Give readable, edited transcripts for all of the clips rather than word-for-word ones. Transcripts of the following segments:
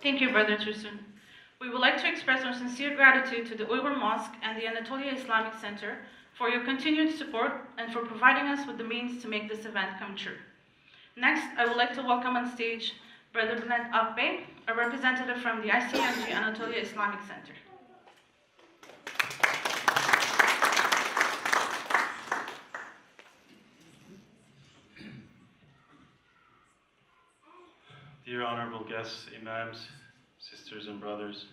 Thank you, Brother Tursun. We would like to express our sincere gratitude to the Uyghur Mosque and the Anatolia Islamic Center for your continued support and for providing us with the means to make this event come true. Next, I would like to welcome on stage Brother Bulent, a representative from the ICMG Anatolia Islamic Center. Dear honorable guests, imams, sisters and brothers,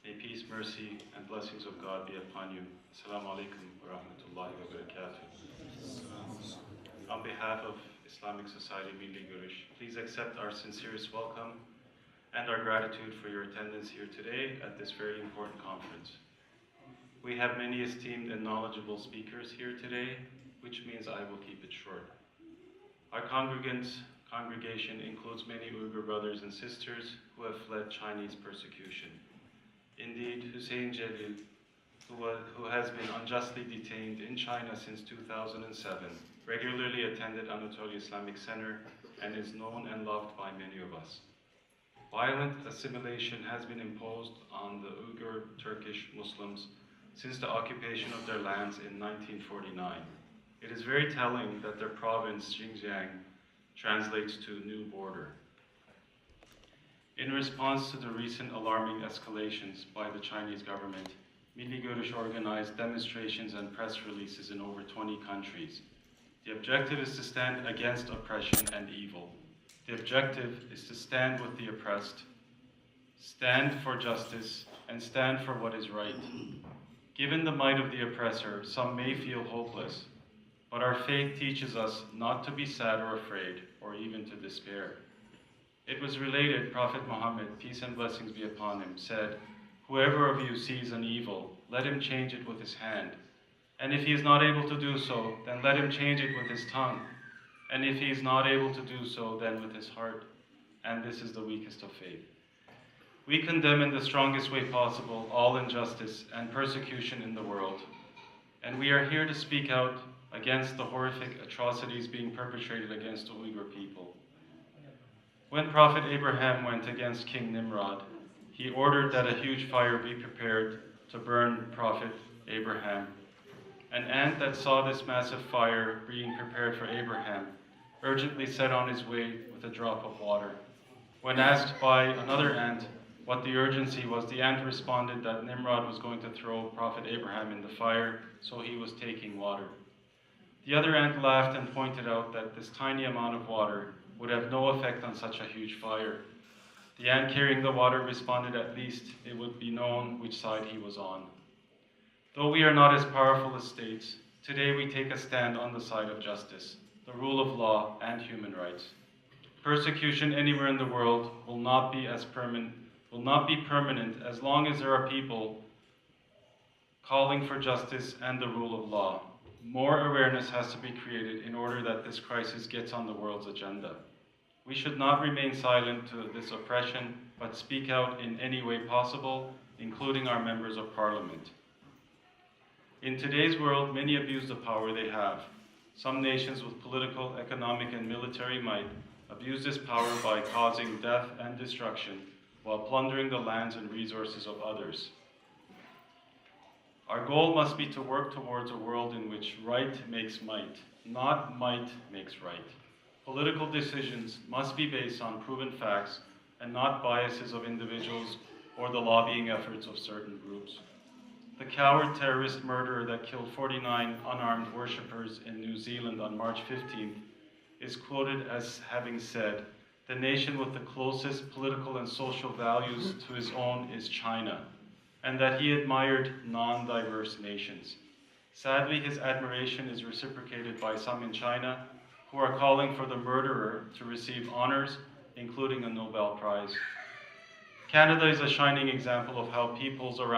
may peace, mercy, and blessings of God be upon you. Assalamu alaikum wa rahmatullahi wa barakatuh. On behalf of Islamic Society Milli Görüş, please accept our sincerest welcome and our gratitude for your attendance here today at this very important conference. We have many esteemed and knowledgeable speakers here today, which means I will keep it short. Our congregation includes many Uyghur brothers and sisters who have fled Chinese persecution. Indeed, Hussein Jalil, who has been unjustly detained in China since 2007, regularly attended Anatolia Islamic Center and is known and loved by many of us. Violent assimilation has been imposed on the Uyghur Turkish Muslims since the occupation of their lands in 1949. It is very telling that their province, Xinjiang, translates to new border. In response to the recent alarming escalations by the Chinese government, Milli Görüş organized demonstrations and press releases in over 20 countries. The objective is to stand against oppression and evil. The objective is to stand with the oppressed, stand for justice, and stand for what is right. Given the might of the oppressor, some may feel hopeless, but our faith teaches us not to be sad or afraid, or even to despair. It was related, Prophet Muhammad, peace and blessings be upon him, said, "Whoever of you sees an evil, let him change it with his hand. And if he is not able to do so, then let him change it with his tongue. And if he is not able to do so, then with his heart. And this is the weakest of faith." We condemn in the strongest way possible all injustice and persecution in the world. And we are here to speak out against the horrific atrocities being perpetrated against the Uyghur people. When Prophet Abraham went against King Nimrod, he ordered that a huge fire be prepared to burn Prophet Abraham. An ant that saw this massive fire being prepared for Abraham urgently set on his way with a drop of water. When asked by another ant what the urgency was, the ant responded that Nimrod was going to throw Prophet Abraham in the fire, so he was taking water. The other ant laughed and pointed out that this tiny amount of water would have no effect on such a huge fire. The ant carrying the water responded, "At least it would be known which side he was on." Though we are not as powerful as states, today we take a stand on the side of justice, the rule of law, and human rights. Persecution anywhere in the world will not be permanent as long as there are people calling for justice and the rule of law. More awareness has to be created in order that this crisis gets on the world's agenda. We should not remain silent to this oppression, but speak out in any way possible, including our members of parliament. In today's world, many abuse the power they have. Some nations with political, economic, and military might abuse this power by causing death and destruction while plundering the lands and resources of others. Our goal must be to work towards a world in which right makes might, not might makes right. Political decisions must be based on proven facts and not biases of individuals or the lobbying efforts of certain groups. The coward terrorist murderer that killed 49 unarmed worshippers in New Zealand on March 15th is quoted as having said, "The nation with the closest political and social values to his own is China," and that he admired non-diverse nations. Sadly, his admiration is reciprocated by some in China who are calling for the murderer to receive honors, including a Nobel Prize. Canada is a shining example of how peoples from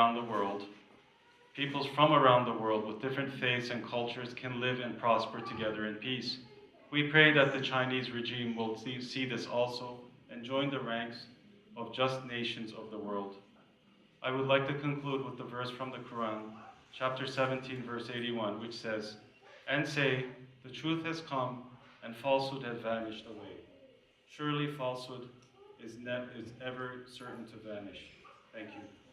around the world with different faiths and cultures can live and prosper together in peace. We pray that the Chinese regime will see this also and join the ranks of just nations of the world. I would like to conclude with the verse from the Quran, chapter 17, verse 81, which says, "And say, the truth has come and falsehood has vanished away. Surely falsehood is ever certain to vanish. Thank you.